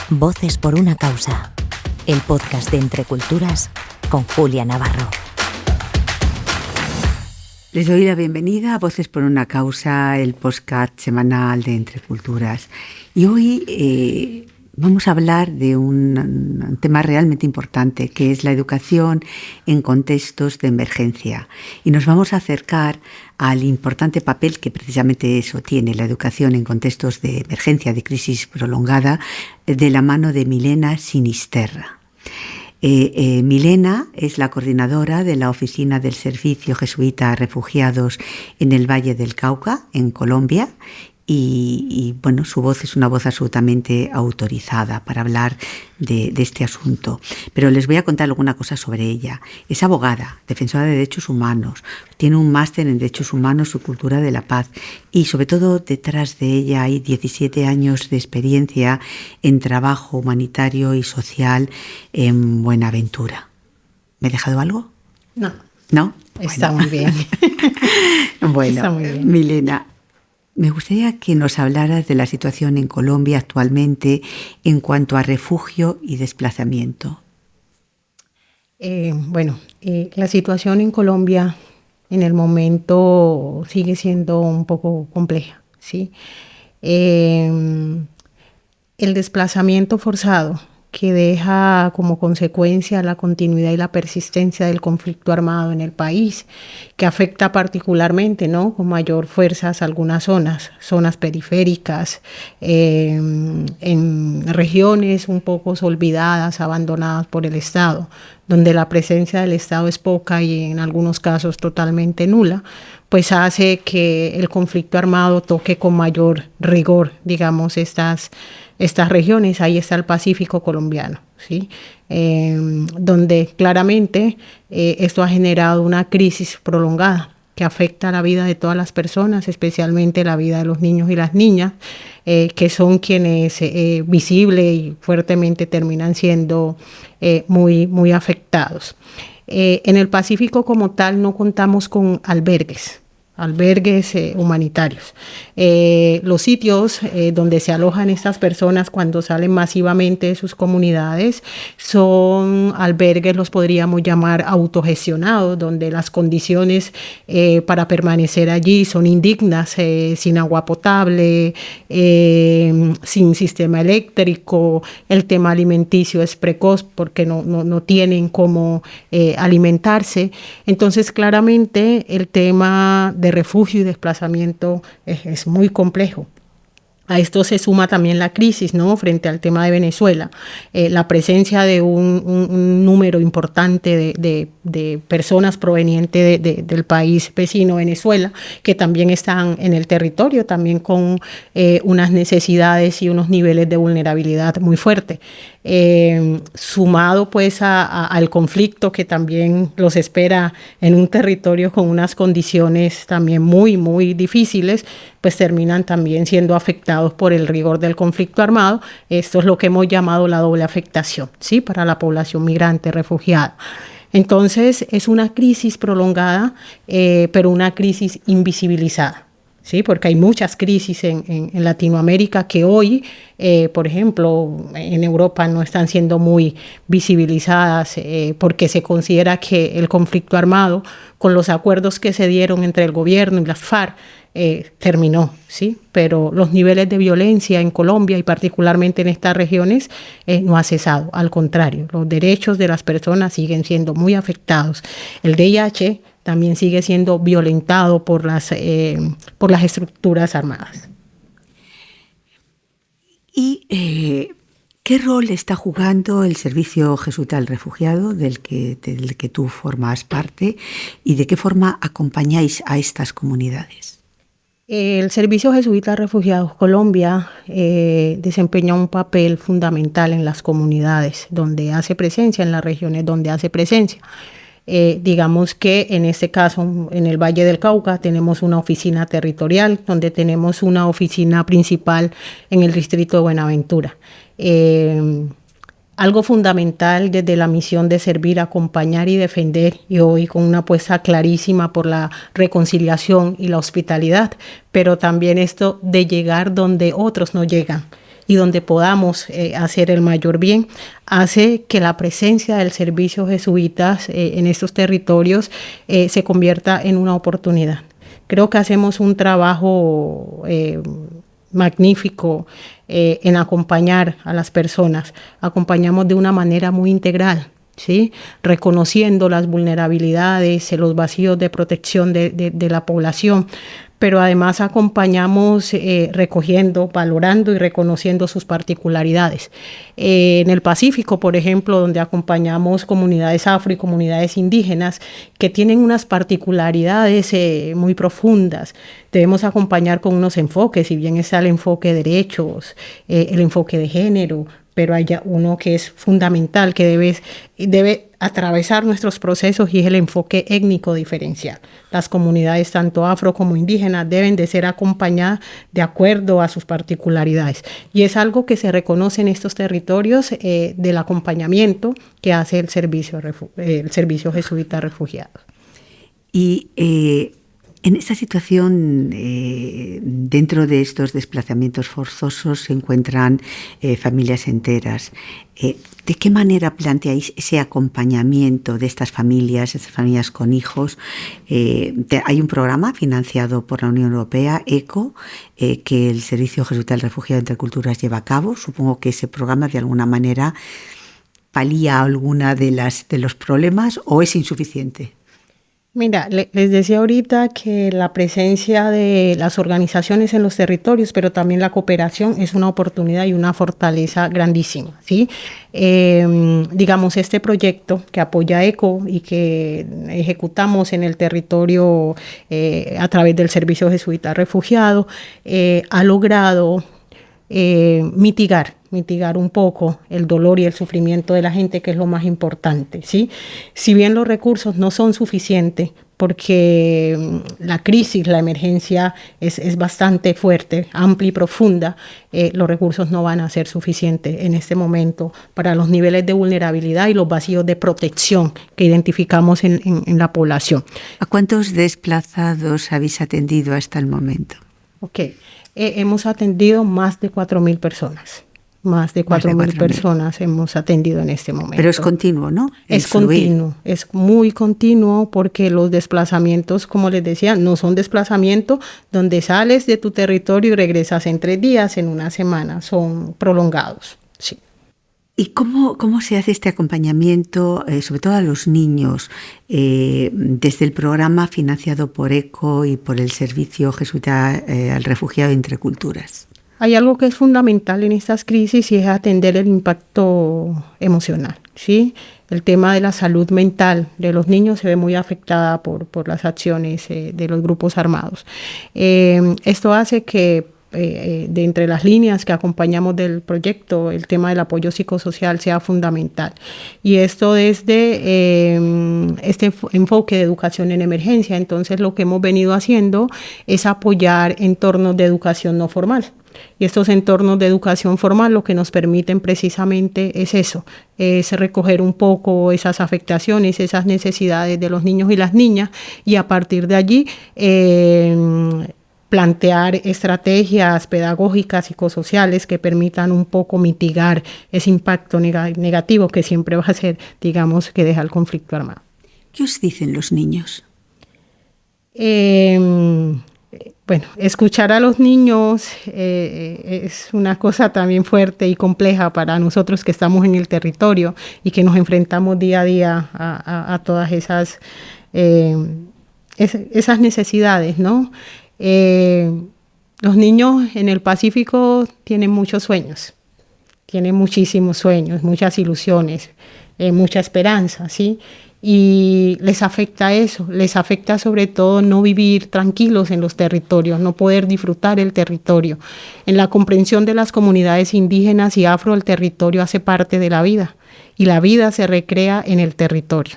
Voces por una causa, el podcast de Entre Culturas con Julia Navarro. Les doy la bienvenida a Voces por una causa, el podcast semanal de Entre Culturas. Y hoy vamos a hablar de un tema realmente importante, que es la educación en contextos de emergencia. Y nos vamos a acercar al importante papel que precisamente eso tiene, la educación en contextos de emergencia, de crisis prolongada, de la mano de Milena Sinisterra. Milena es la coordinadora de la Oficina del Servicio Jesuita a Refugiados en el Valle del Cauca, en Colombia, y bueno, su voz es una voz absolutamente autorizada para hablar de este asunto. Pero les voy a contar alguna cosa sobre ella. Es abogada, defensora de derechos humanos, tiene un máster en derechos humanos y cultura de la paz y sobre todo detrás de ella hay 17 años de experiencia en trabajo humanitario y social en Buenaventura. ¿Me he dejado algo? No. ¿No? Está muy bien. Bueno, está muy bien. Milena, me gustaría que nos hablaras de la situación en Colombia actualmente en cuanto a refugio y desplazamiento. La situación en Colombia en el momento sigue siendo un poco compleja, ¿sí? El desplazamiento forzado que deja como consecuencia la continuidad y la persistencia del conflicto armado en el país, que afecta particularmente, ¿no?, con mayor fuerza a algunas zonas periféricas, en regiones un poco olvidadas, abandonadas por el Estado, donde la presencia del Estado es poca y en algunos casos totalmente nula, pues hace que el conflicto armado toque con mayor rigor, digamos, estas regiones. Ahí está el Pacífico colombiano, ¿sí? Donde claramente esto ha generado una crisis prolongada que afecta la vida de todas las personas, especialmente la vida de los niños y las niñas, que son quienes visible y fuertemente terminan siendo muy afectados. En el Pacífico como tal no contamos con albergues humanitarios. Los sitios donde se alojan estas personas cuando salen masivamente de sus comunidades son albergues, los podríamos llamar autogestionados, donde las condiciones para permanecer allí son indignas, sin agua potable, sin sistema eléctrico, el tema alimenticio es precoz porque no tienen cómo alimentarse. Entonces, claramente el tema de refugio y desplazamiento es muy complejo. A esto se suma también la crisis, ¿no?, frente al tema de Venezuela, la presencia de un número importante de personas provenientes del país vecino Venezuela, que también están en el territorio, también con unas necesidades y unos niveles de vulnerabilidad muy fuertes. Sumado pues al conflicto que también los espera en un territorio con unas condiciones también muy difíciles, pues terminan también siendo afectados por el rigor del conflicto armado. Esto es lo que hemos llamado la doble afectación, ¿sí?, para la población migrante refugiada. Entonces es una crisis prolongada, pero una crisis invisibilizada, ¿sí?, porque hay muchas crisis en Latinoamérica que hoy, por ejemplo, en Europa no están siendo muy visibilizadas porque se considera que el conflicto armado, con los acuerdos que se dieron entre el gobierno y las FARC, terminó, ¿sí? Pero los niveles de violencia en Colombia y particularmente en estas regiones no ha cesado. Al contrario, los derechos de las personas siguen siendo muy afectados. El VIH también sigue siendo violentado por las estructuras armadas. ¿Y qué rol está jugando el Servicio Jesuita al Refugiado, del que tú formas parte, y de qué forma acompañáis a estas comunidades? El Servicio Jesuita a Refugiados Colombia desempeña un papel fundamental en las comunidades donde hace presencia, en las regiones donde hace presencia. Digamos que en este caso, en el Valle del Cauca, tenemos una oficina territorial, donde tenemos una oficina principal en el distrito de Buenaventura. Algo fundamental desde la misión de servir, acompañar y defender, y hoy con una apuesta clarísima por la reconciliación y la hospitalidad, pero también esto de llegar donde otros no llegan. y donde podamos hacer el mayor bien, hace que la presencia del servicio jesuitas en estos territorios se convierta en una oportunidad. Creo que hacemos un trabajo magnífico en acompañar a las personas. Acompañamos de una manera muy integral, ¿sí? Reconociendo las vulnerabilidades, los vacíos de protección de la población, pero además acompañamos recogiendo, valorando y reconociendo sus particularidades. En el Pacífico, por ejemplo, donde acompañamos comunidades afro y comunidades indígenas que tienen unas particularidades muy profundas, debemos acompañar con unos enfoques, si bien está el enfoque de derechos, el enfoque de género, pero hay uno que es fundamental, que debe atravesar nuestros procesos, y es el enfoque étnico diferencial. Las comunidades, tanto afro como indígenas, deben de ser acompañadas de acuerdo a sus particularidades. Y es algo que se reconoce en estos territorios del acompañamiento que hace el servicio jesuita refugiados. Y en esta situación, dentro de estos desplazamientos forzosos, se encuentran familias enteras. ¿De qué manera planteáis ese acompañamiento de estas familias con hijos? Hay un programa financiado por la Unión Europea, ECO, que el Servicio Jesuita del Refugiado Entre Culturas lleva a cabo. Supongo que ese programa de alguna manera palía alguna de los problemas, ¿o es insuficiente? Mira, les decía ahorita que la presencia de las organizaciones en los territorios, pero también la cooperación, es una oportunidad y una fortaleza grandísima, ¿sí? Digamos, este proyecto que apoya ECO y que ejecutamos en el territorio a través del Servicio Jesuita Refugiado, ha logrado mitigar un poco el dolor y el sufrimiento de la gente, que es lo más importante, ¿sí? Si bien los recursos no son suficientes, porque la crisis, la emergencia es bastante fuerte, amplia y profunda, los recursos no van a ser suficientes en este momento para los niveles de vulnerabilidad y los vacíos de protección que identificamos en la población. ¿A cuántos desplazados habéis atendido hasta el momento? Hemos atendido más de 4.000 personas. Más de 4.000 personas hemos atendido en este momento. Pero es continuo, ¿no? Es continuo, es muy continuo, porque los desplazamientos, como les decía, no son desplazamientos donde sales de tu territorio y regresas en 3 días, en una semana, son prolongados, sí. ¿Y cómo se hace este acompañamiento, sobre todo a los niños, desde el programa financiado por ECO y por el Servicio Jesuita al Refugiado Entre Culturas? Hay algo que es fundamental en estas crisis, y es atender el impacto emocional, ¿sí? El tema de la salud mental de los niños se ve muy afectada por las acciones de los grupos armados. Esto hace que de entre las líneas que acompañamos del proyecto, el tema del apoyo psicosocial sea fundamental. Y esto desde este enfoque de educación en emergencia. Entonces, lo que hemos venido haciendo es apoyar entornos de educación no formal. Y estos entornos de educación formal lo que nos permiten precisamente es eso, es recoger un poco esas afectaciones, esas necesidades de los niños y las niñas, y a partir de allí plantear estrategias pedagógicas, psicosociales, que permitan un poco mitigar ese impacto negativo que siempre va a ser, digamos, que deja el conflicto armado. ¿Qué os dicen los niños? Bueno, escuchar a los niños es una cosa también fuerte y compleja para nosotros que estamos en el territorio y que nos enfrentamos día a día a todas esas necesidades, ¿no? Los niños en el Pacífico tienen muchos sueños, tienen muchísimos sueños, muchas ilusiones, mucha esperanza, ¿sí? Y les afecta eso, les afecta sobre todo no vivir tranquilos en los territorios, no poder disfrutar el territorio. En la comprensión de las comunidades indígenas y afro, el territorio hace parte de la vida, y la vida se recrea en el territorio.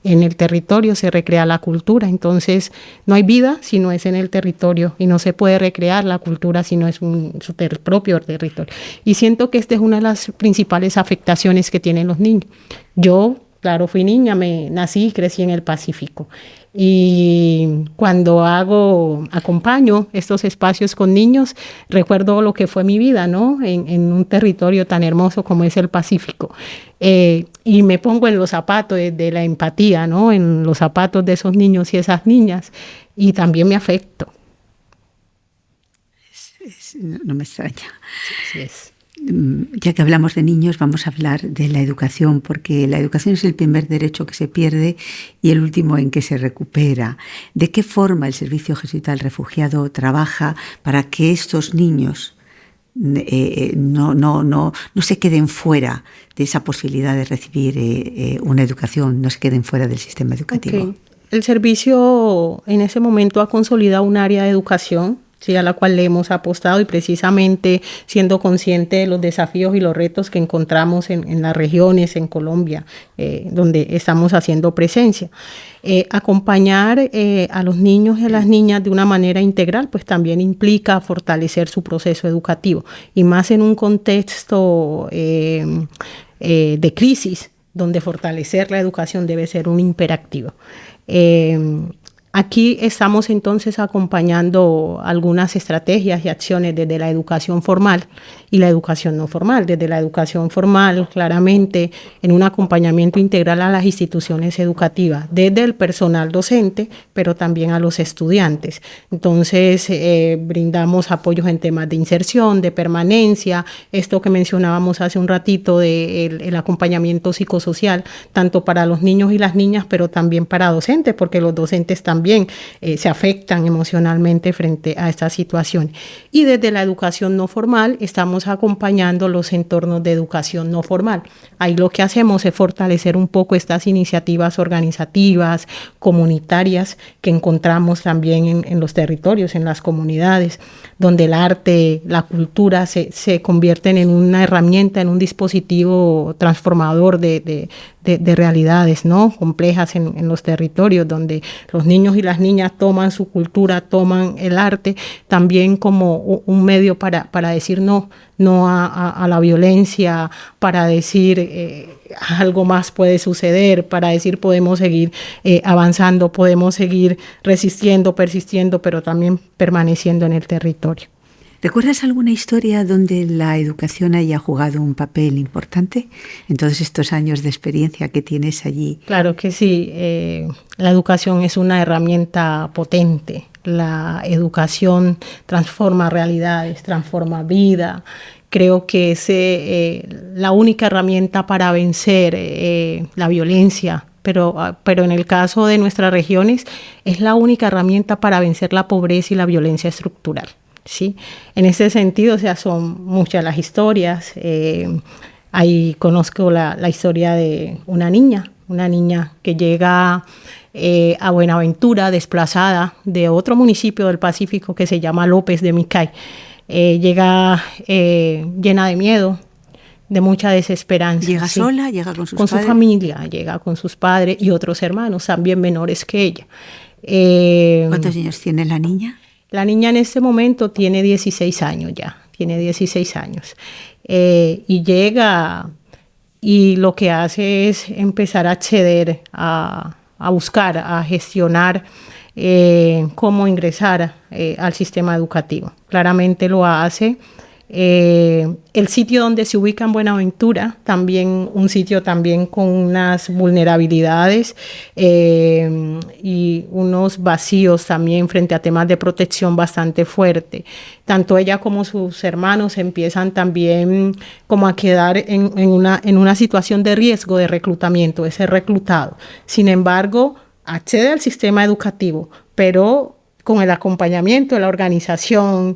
En el territorio se recrea la cultura, entonces no hay vida si no es en el territorio, y no se puede recrear la cultura si no es su propio territorio. Y siento que esta es una de las principales afectaciones que tienen los niños. Yo Claro, fui niña, nací y crecí en el Pacífico. Y cuando acompaño estos espacios con niños, recuerdo lo que fue mi vida, ¿no? En un territorio tan hermoso como es el Pacífico. Y me pongo en los zapatos de la empatía, ¿no? En los zapatos de esos niños y esas niñas. Y también me afecto. No me extraña. Sí, así es. Ya que hablamos de niños, vamos a hablar de la educación, porque la educación es el primer derecho que se pierde y el último en que se recupera. ¿De qué forma el Servicio Jesuita del Refugiado trabaja para que estos niños no se queden fuera de esa posibilidad de recibir una educación, no se queden fuera del sistema educativo? Okay. El servicio en ese momento ha consolidado un área de educación, sí, a la cual le hemos apostado, y precisamente siendo consciente de los desafíos y los retos que encontramos en las regiones, en Colombia, donde estamos haciendo presencia. Acompañar a los niños y a las niñas de una manera integral, pues también implica fortalecer su proceso educativo, y más en un contexto de crisis, donde fortalecer la educación debe ser un imperativo. Aquí estamos entonces acompañando algunas estrategias y acciones desde la educación formal y la educación no formal. Desde la educación formal, claramente, en un acompañamiento integral a las instituciones educativas, desde el personal docente, pero también a los estudiantes. Entonces, brindamos apoyos en temas de inserción, de permanencia, esto que mencionábamos hace un ratito del acompañamiento psicosocial, tanto para los niños y las niñas, pero también para docentes, porque los docentes también se afectan emocionalmente frente a esta situación. Y desde la educación no formal estamos acompañando los entornos de educación no formal. Ahí lo que hacemos es fortalecer un poco estas iniciativas organizativas, comunitarias, que encontramos también en los territorios, en las comunidades, donde el arte, la cultura se convierten en una herramienta, en un dispositivo transformador de realidades, ¿no?, complejas en los territorios, donde los niños y las niñas toman su cultura, toman el arte también como un medio para decir no a la violencia, para decir algo más puede suceder, para decir podemos seguir avanzando, podemos seguir resistiendo, persistiendo, pero también permaneciendo en el territorio. ¿Recuerdas alguna historia donde la educación haya jugado un papel importante en todos estos años de experiencia que tienes allí? Claro que sí. La educación es una herramienta potente. La educación transforma realidades, transforma vida. Creo que es la única herramienta para vencer la violencia. Pero en el caso de nuestras regiones es la única herramienta para vencer la pobreza y la violencia estructural. ¿Sí? En ese sentido, o sea, son muchas las historias. Ahí conozco la historia de una niña que llega a Buenaventura, desplazada de otro municipio del Pacífico que se llama López de Micay. Llega llena de miedo, de mucha desesperanza. ¿Llega ¿sí? sola? ¿Llega con sus padres? Con su familia, llega con sus padres y otros hermanos también menores que ella. ¿Cuántos años tiene la niña? La niña en este momento tiene 16 años ya, tiene 16 años. Y llega y lo que hace es empezar a acceder, a buscar, a gestionar cómo ingresar al sistema educativo. Claramente lo hace. El sitio donde se ubica en Buenaventura, también un sitio también con unas vulnerabilidades y unos vacíos también frente a temas de protección bastante fuerte. Tanto ella como sus hermanos empiezan también como a quedar en una situación de riesgo de reclutamiento, de ser reclutado. Sin embargo, accede al sistema educativo, pero con el acompañamiento de la organización,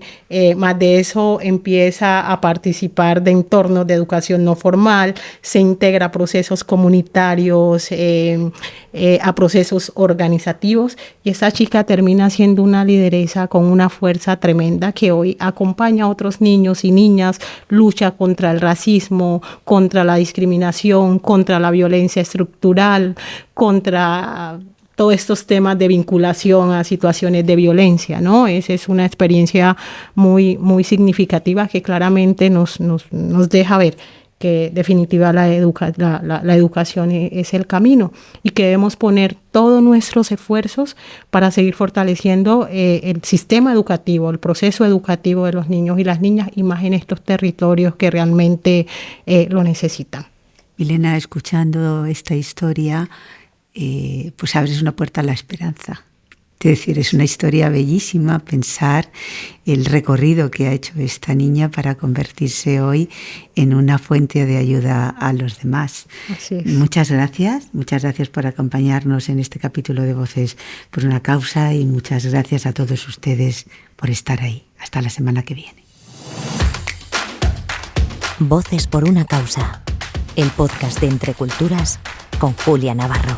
más de eso empieza a participar de entornos de educación no formal, se integra a procesos comunitarios, a procesos organizativos, y esta chica termina siendo una lideresa con una fuerza tremenda que hoy acompaña a otros niños y niñas, lucha contra el racismo, contra la discriminación, contra la violencia estructural, contra todos estos temas de vinculación a situaciones de violencia, ¿no? Esa es una experiencia muy, muy significativa que claramente nos deja ver que definitiva la educación es el camino y que debemos poner todos nuestros esfuerzos para seguir fortaleciendo el sistema educativo, el proceso educativo de los niños y las niñas, y más en estos territorios que realmente lo necesitan. Milena, escuchando esta historia, pues abres una puerta a la esperanza. Es decir, es una historia bellísima pensar el recorrido que ha hecho esta niña para convertirse hoy en una fuente de ayuda a los demás. Así es. Muchas gracias por acompañarnos en este capítulo de Voces por una Causa, y muchas gracias a todos ustedes por estar ahí. Hasta la semana que viene. Voces por una Causa, el podcast de Entre Culturas con Julia Navarro.